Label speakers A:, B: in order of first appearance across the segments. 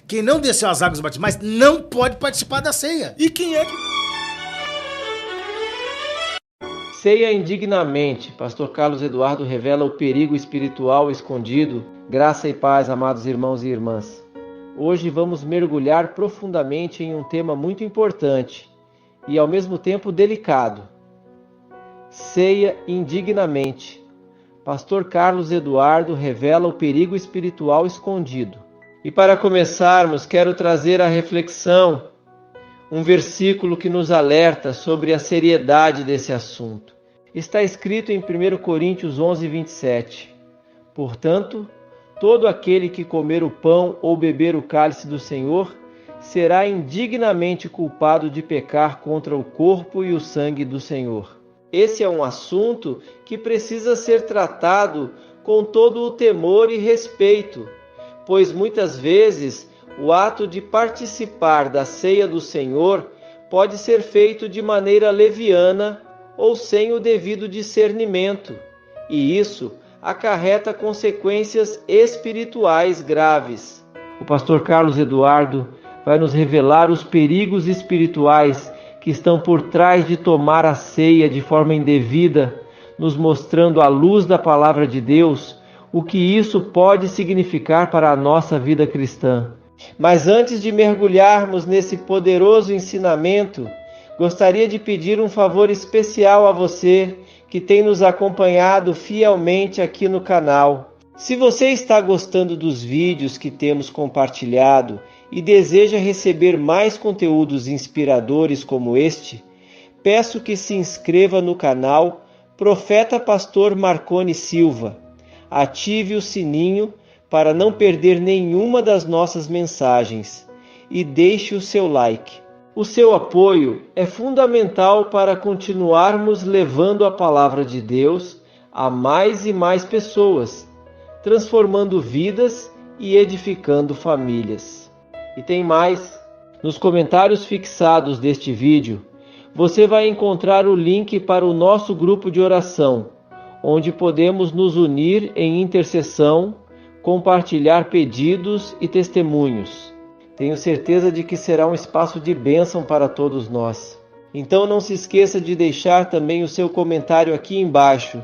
A: Quem não desceu as águas batismais não pode participar da ceia.
B: E quem é que...
C: Ceia indignamente. Pastor Carlos Eduardo revela o perigo espiritual escondido. Graça e paz, amados irmãos e irmãs. Hoje vamos mergulhar profundamente em um tema muito importante e ao mesmo tempo delicado. Ceia indignamente. Pastor Carlos Eduardo revela o perigo espiritual escondido. E para começarmos, quero trazer a reflexão um versículo que nos alerta sobre a seriedade desse assunto. Está escrito em 1 Coríntios 11, 27. Portanto, todo aquele que comer o pão ou beber o cálice do Senhor será indignamente culpado de pecar contra o corpo e o sangue do Senhor. Esse é um assunto que precisa ser tratado com todo o temor e respeito, pois muitas vezes o ato de participar da ceia do Senhor pode ser feito de maneira leviana ou sem o devido discernimento, e isso acarreta consequências espirituais graves. O pastor Carlos Eduardo vai nos revelar os perigos espirituais que estão por trás de tomar a ceia de forma indevida, nos mostrando à luz da palavra de Deus o que isso pode significar para a nossa vida cristã. Mas antes de mergulharmos nesse poderoso ensinamento, gostaria de pedir um favor especial a você que tem nos acompanhado fielmente aqui no canal. Se você está gostando dos vídeos que temos compartilhado e deseja receber mais conteúdos inspiradores como este, peço que se inscreva no canal Profeta Pastor Marconi Silva. Ative o sininho para não perder nenhuma das nossas mensagens e deixe o seu like. O seu apoio é fundamental para continuarmos levando a palavra de Deus a mais e mais pessoas, transformando vidas e edificando famílias. E tem mais, nos comentários fixados deste vídeo, você vai encontrar o link para o nosso grupo de oração, onde podemos nos unir em intercessão, compartilhar pedidos e testemunhos. Tenho certeza de que será um espaço de bênção para todos nós. Então não se esqueça de deixar também o seu comentário aqui embaixo,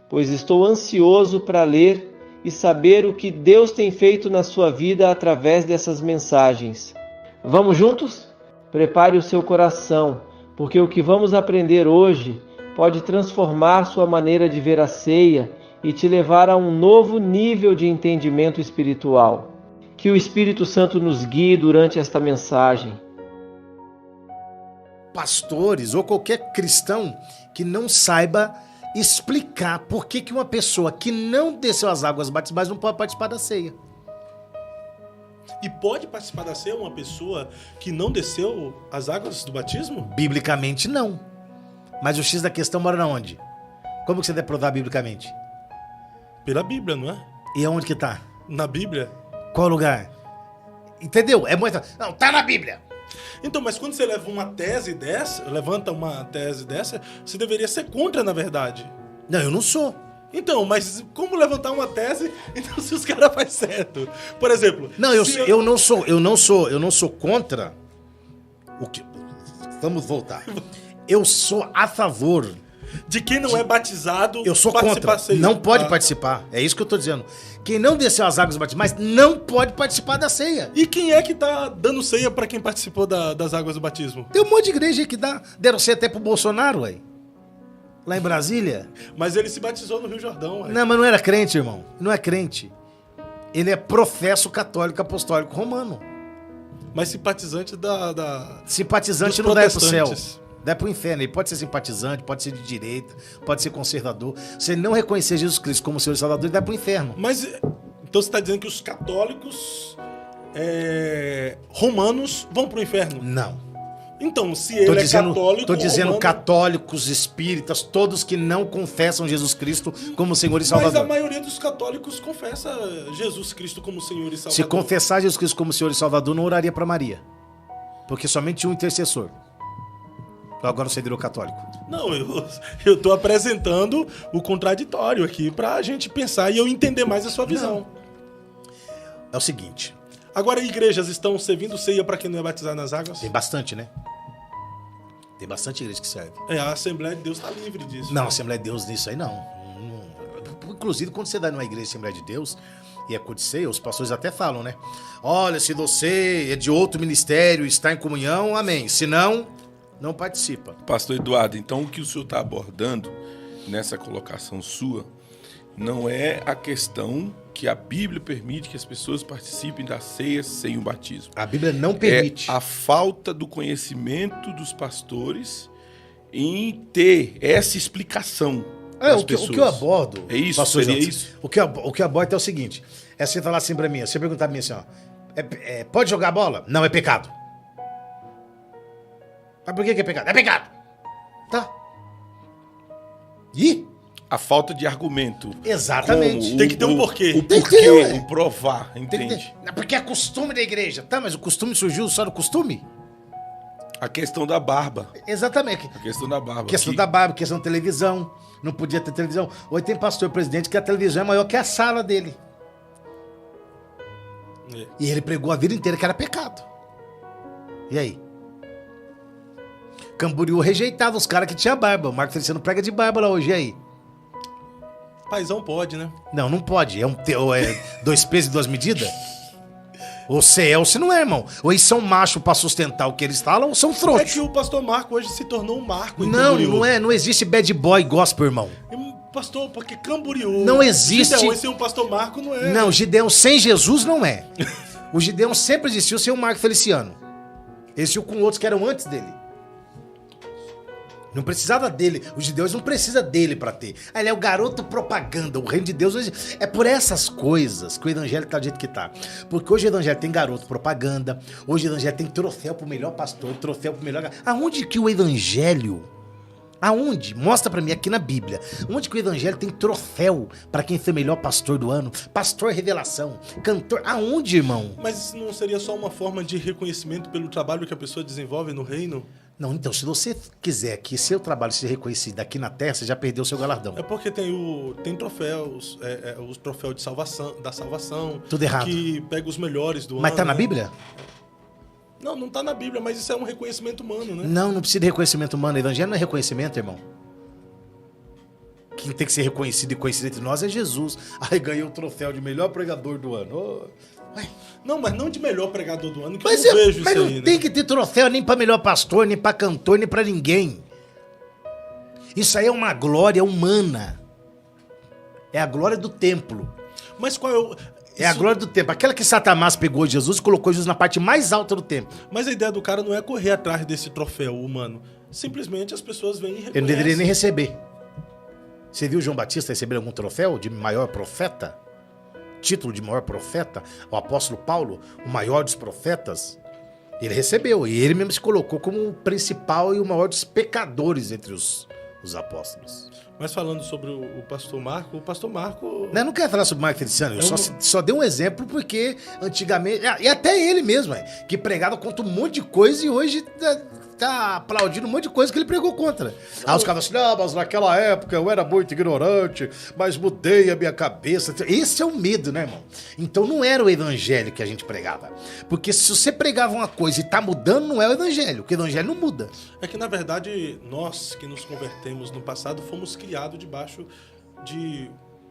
C: pois estou ansioso para ler e saber o que Deus tem feito na sua vida através dessas mensagens. Vamos juntos? Prepare o seu coração, porque o que vamos aprender hoje pode transformar sua maneira de ver a ceia e te levar a um novo nível de entendimento espiritual. Que o Espírito Santo nos guie durante esta mensagem.
A: Pastores ou qualquer cristão que não saiba explicar por que uma pessoa que não desceu as águas batismais não pode participar da ceia.
B: E pode participar da ceia uma pessoa que não desceu as águas do batismo?
A: Biblicamente não. Mas o X da questão mora onde? Como que você deve provar biblicamente?
B: Pela Bíblia, não é?
A: E aonde que tá?
B: Na Bíblia.
A: Qual lugar? Entendeu? É muito... Não, tá na Bíblia.
B: Então, mas quando você levanta uma tese dessa, você deveria ser contra, na verdade.
A: Não, eu não sou.
B: Então, mas como levantar uma tese, então se os caras fazem certo? Por exemplo...
A: Não, eu não sou contra o que... Vamos voltar. Eu sou a favor...
B: De quem não é batizado...
A: Eu sou contra. Não pode participar. É isso que eu tô dizendo. Quem não desceu as águas batismais não pode participar da ceia.
B: E quem é que tá dando ceia pra quem participou das águas do batismo?
A: Tem um monte de igreja aí que deram ceia até pro Bolsonaro, ué. Lá em Brasília.
B: Mas ele se batizou no Rio Jordão, ué.
A: Não, mas não era crente, irmão. Não é crente. Ele é professo católico apostólico romano.
B: Mas simpatizante
A: Simpatizante não dá pro céu. Dá pro inferno. Ele pode ser simpatizante, pode ser de direita, pode ser conservador. Se ele não reconhecer Jesus Cristo como Senhor e Salvador, ele dá pro inferno.
B: Mas, então você está dizendo que os católicos romanos vão pro inferno?
A: Não.
B: Então, se ele é católico...
A: Tô dizendo
B: romano...
A: católicos, espíritas, todos que não confessam Jesus Cristo como Senhor e Salvador.
B: Mas a maioria dos católicos confessa Jesus Cristo como Senhor e Salvador.
A: Se confessar Jesus Cristo como Senhor e Salvador, não oraria para Maria. Porque somente um intercessor. Agora você virou católico.
B: Não, eu tô apresentando o contraditório aqui pra gente pensar e eu entender mais a sua visão.
A: Não. É o seguinte...
B: Agora, igrejas estão servindo ceia para quem não é batizado nas águas?
A: Tem bastante, né? Tem bastante igreja que serve.
B: A Assembleia de Deus está livre disso.
A: Não, a Assembleia de Deus nisso aí não. Inclusive, quando você dá numa igreja Assembleia de Deus e é culto de ceia, os pastores até falam, né? Olha, se você é de outro ministério, está em comunhão, amém. Se não, não participa.
D: Pastor Eduardo, então o que o senhor está abordando nessa colocação sua não é a questão que a Bíblia permite que as pessoas participem da ceia sem o batismo.
A: A Bíblia não permite.
D: É a falta do conhecimento dos pastores em ter essa explicação.
A: O que eu abordo...
D: É isso?
A: Pastor,
D: Seria isso?
A: O que eu abordo é o seguinte. É você falar assim pra mim, você perguntar pra mim assim, ó. Pode jogar bola? Não, é pecado. Mas por que é pecado? É pecado. Tá. E?
D: A falta de argumento.
A: Exatamente.
B: Tem que ter um porquê.
D: O
A: Tem que
D: porquê,
A: ter, ué.
D: o provar, entende?
A: Porque é costume da igreja. Tá, mas o costume surgiu só do costume?
D: A questão da barba.
A: Exatamente.
D: A questão da barba.
A: Questão
D: que-
A: da barba, questão da televisão. Não podia ter televisão. Hoje tem pastor presidente que a televisão é maior que a sala dele.
B: É.
A: E ele pregou a vida inteira que era pecado. E aí? Camboriú rejeitava os caras que tinham barba. O Marco Feliciano prega de barba lá hoje, e aí?
B: Paizão pode, né?
A: Não, não pode. Ou é 2 pesos e 2 medidas? Ou você é ou você não é, irmão. Ou eles são machos pra sustentar o que eles falam, ou são
B: É
A: frouxos.
B: que o pastor Marco hoje se tornou um marco em
A: Não,
B: Camboriú.
A: não é. Não existe bad boy gospel, irmão.
B: Pastor, porque Camboriú...
A: Não existe-
B: Gideão, sem o pastor Marco não é.
A: Não, Gideão sem Jesus não é. O Gideão sempre existiu sem o Marco Feliciano. Existiu com outros que eram antes dele. Não precisava dele. Os judeus não precisam dele pra ter. Ah, ele é o garoto propaganda. O reino de Deus hoje é por essas coisas que o evangelho tá do jeito que tá. Porque hoje o evangelho tem garoto propaganda. Hoje o evangelho tem troféu pro melhor pastor, troféu pro melhor... Aonde que o evangelho... Aonde? Mostra pra mim aqui na Bíblia. Onde que o evangelho tem troféu pra quem foi melhor pastor do ano? Pastor revelação, cantor. Aonde, irmão?
B: Mas isso não seria só uma forma de reconhecimento pelo trabalho que a pessoa desenvolve no reino?
A: Não, então, se você quiser que seu trabalho seja reconhecido aqui na terra, você já perdeu seu galardão.
B: É porque tem troféus, os troféus de salvação, da salvação.
A: Tudo errado.
B: Que pega os melhores do ano.
A: Mas tá na
B: né?
A: Bíblia?
B: Não tá na Bíblia, mas isso é um reconhecimento humano, né?
A: Não, não precisa de reconhecimento humano. O evangelho não é reconhecimento, irmão. Quem tem que ser reconhecido e conhecido entre nós é Jesus. Aí ganhou o troféu de melhor pregador do ano. Ué.
B: Não, mas não de melhor pregador do ano, que
A: Mas,
B: eu não vejo
A: mas
B: isso
A: não
B: aí,
A: tem
B: né?
A: que ter troféu nem pra melhor pastor, nem pra cantor, nem pra ninguém. Isso aí é uma glória humana. É a glória do templo.
B: Mas qual é o...
A: É a glória do templo. Aquela que Satanás pegou Jesus e colocou Jesus na parte mais alta do templo.
B: Mas a ideia do cara não é correr atrás desse troféu humano. Simplesmente as pessoas vêm e reconhecem.
A: Ele não deveria nem receber. Você viu João Batista receber algum troféu de maior profeta? Título de maior profeta? O apóstolo Paulo, o maior dos profetas? Ele recebeu. E ele mesmo se colocou como o principal e o maior dos pecadores entre os apóstolos.
B: Mas falando sobre o pastor Marco,
A: Eu não quero falar sobre Marco Feliciano, eu só dei um exemplo porque antigamente, e até ele mesmo, que pregava contra um monte de coisa e hoje tá aplaudindo um monte de coisa que ele pregou contra. Aí os caras assim, não, mas naquela época eu era muito ignorante, mas mudei a minha cabeça. Esse é o medo, né, irmão? Então não era o evangelho que a gente pregava. Porque se você pregava uma coisa e tá mudando, não é o evangelho, porque o evangelho não muda.
B: É que, na verdade, nós que nos convertemos no passado fomos criados debaixo de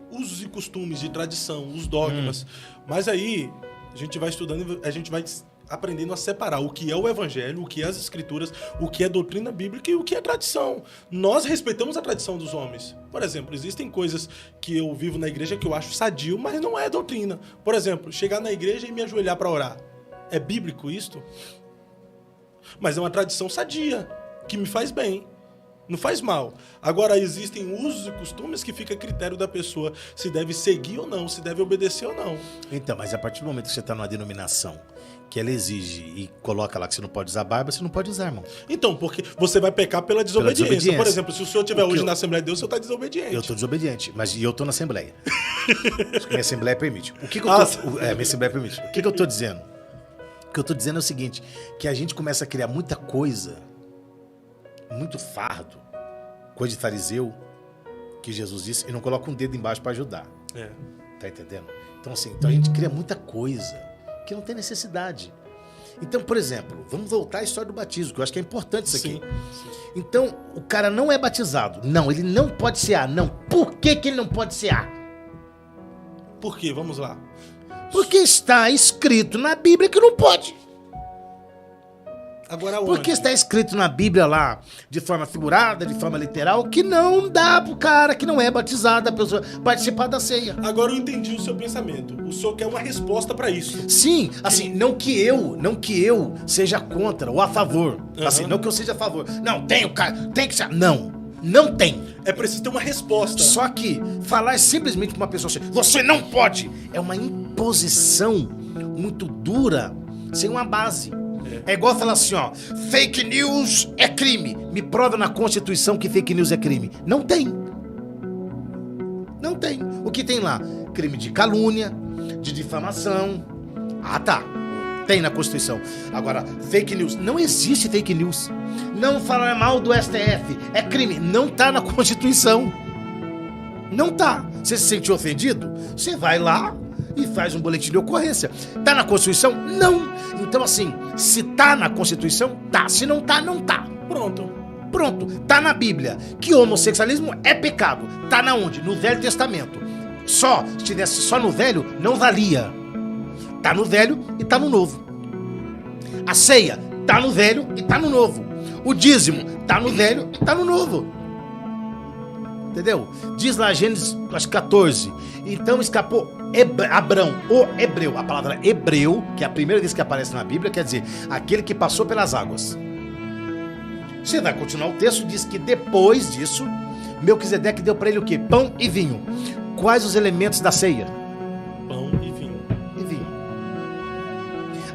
B: usos e costumes, de tradição, os dogmas. Mas aí, a gente vai estudando, a gente vai aprendendo a separar o que é o evangelho, o que é as escrituras, o que é doutrina bíblica e o que é tradição. Nós respeitamos a tradição dos homens. Por exemplo, existem coisas que eu vivo na igreja que eu acho sadio, mas não é doutrina. Por exemplo, chegar na igreja e me ajoelhar para orar. É bíblico isto? Mas é uma tradição sadia, que me faz bem. Não faz mal. Agora, existem usos e costumes que fica a critério da pessoa se deve seguir ou não, se deve obedecer ou não.
A: Então, mas a partir do momento que você está numa denominação que ela exige e coloca lá que você não pode usar barba, você não pode usar, irmão.
B: Então, porque você vai pecar pela desobediência.
A: desobediência.
B: Por exemplo, se o senhor estiver hoje na Assembleia de Deus, o senhor está desobediente.
A: Eu tô desobediente, mas eu tô na Assembleia. Acho que minha Assembleia permite. O que eu tô... minha Assembleia permite. O que eu tô dizendo? O que eu tô dizendo é o seguinte, que a gente começa a criar muita coisa, muito fardo, coisa de fariseu, que Jesus disse, e não coloca um dedo embaixo para ajudar.
B: É.
A: Tá entendendo? Então, assim, a gente cria muita coisa que não tem necessidade. Então, por exemplo, vamos voltar à história do batismo, que eu acho que é importante isso aqui.
B: Sim.
A: Então, o cara não é batizado. Não, ele não pode cear. Não. Por que ele não pode cear?
B: Por quê? Vamos lá.
A: Porque está escrito na Bíblia que não pode.
B: Agora onde?
A: Porque está escrito na Bíblia lá, de forma figurada, de forma literal, que não dá pro cara que não é batizado, a pessoa participar da ceia.
B: Agora eu entendi o seu pensamento. O senhor quer uma resposta para isso.
A: Sim, assim, não que eu seja contra ou a favor. Assim, não que eu seja a favor. Não, tem que ser. Não tem.
B: É preciso ter uma resposta.
A: Só que falar simplesmente pra uma pessoa assim, você não pode, é uma imposição muito dura, sem uma base. É igual falar assim, ó, fake news é crime. Me prova na Constituição que fake news é crime. Não tem. Não tem. O que tem lá? Crime de calúnia, de difamação. Ah, tá. Tem na Constituição. Agora, fake news. Não existe fake news. Não falar mal do STF. É crime. Não tá na Constituição. Não tá. Você se sentiu ofendido? Você vai lá e faz um boletim de ocorrência. Tá na Constituição? Não. Então, assim, se tá na Constituição, tá. Se não tá, não tá. Pronto. Tá na Bíblia que homossexualismo é pecado. Tá na onde? No Velho Testamento. Se tivesse só no Velho, não valia. Tá no Velho e tá no Novo. A ceia tá no Velho e tá no Novo. O dízimo tá no Velho e tá no Novo. Entendeu? Diz lá Gênesis 14. Então escapou Abrão, o hebreu. A palavra hebreu, que é a primeira vez que aparece na Bíblia, quer dizer, aquele que passou pelas águas. Você vai continuar o texto, diz que depois disso, Melquisedeque deu para ele o quê? Pão e vinho. Quais os elementos da ceia?
B: Pão e vinho.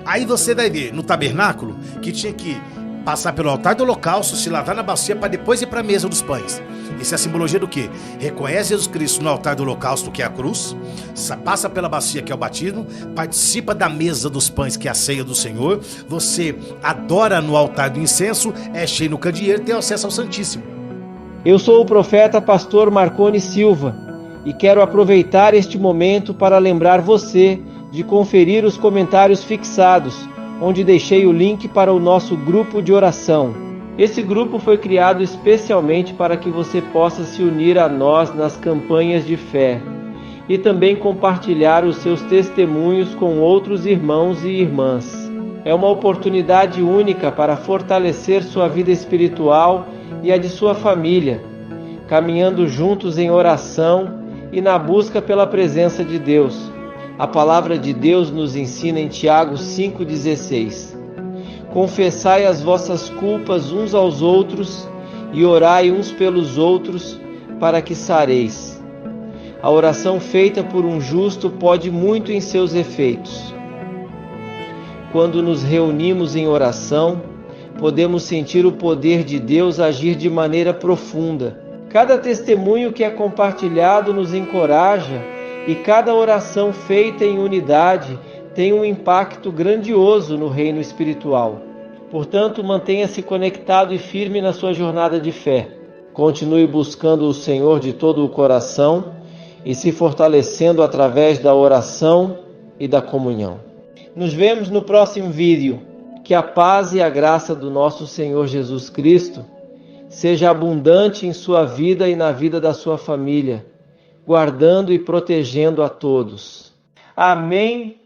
A: Aí você vai ver no tabernáculo que tinha que passar pelo altar do holocausto, se lavar na bacia para depois ir para a mesa dos pães. Isso é a simbologia do quê? Reconhece Jesus Cristo no altar do holocausto, que é a cruz, passa pela bacia, que é o batismo, participa da mesa dos pães, que é a ceia do Senhor, você adora no altar do incenso, é cheio no candeeiro e tem acesso ao Santíssimo.
C: Eu sou o profeta pastor Marconi Silva e quero aproveitar este momento para lembrar você de conferir os comentários fixados, onde deixei o link para o nosso grupo de oração. Esse grupo foi criado especialmente para que você possa se unir a nós nas campanhas de fé e também compartilhar os seus testemunhos com outros irmãos e irmãs. É uma oportunidade única para fortalecer sua vida espiritual e a de sua família, caminhando juntos em oração e na busca pela presença de Deus. A palavra de Deus nos ensina em Tiago 5,16: confessai as vossas culpas uns aos outros e orai uns pelos outros para que sareis. A oração feita por um justo pode muito em seus efeitos. Quando nos reunimos em oração, podemos sentir o poder de Deus agir de maneira profunda. Cada testemunho que é compartilhado nos encoraja e cada oração feita em unidade tem um impacto grandioso no reino espiritual. Portanto, mantenha-se conectado e firme na sua jornada de fé. Continue buscando o Senhor de todo o coração e se fortalecendo através da oração e da comunhão. Nos vemos no próximo vídeo. Que a paz e a graça do nosso Senhor Jesus Cristo seja abundante em sua vida e na vida da sua família, guardando e protegendo a todos. Amém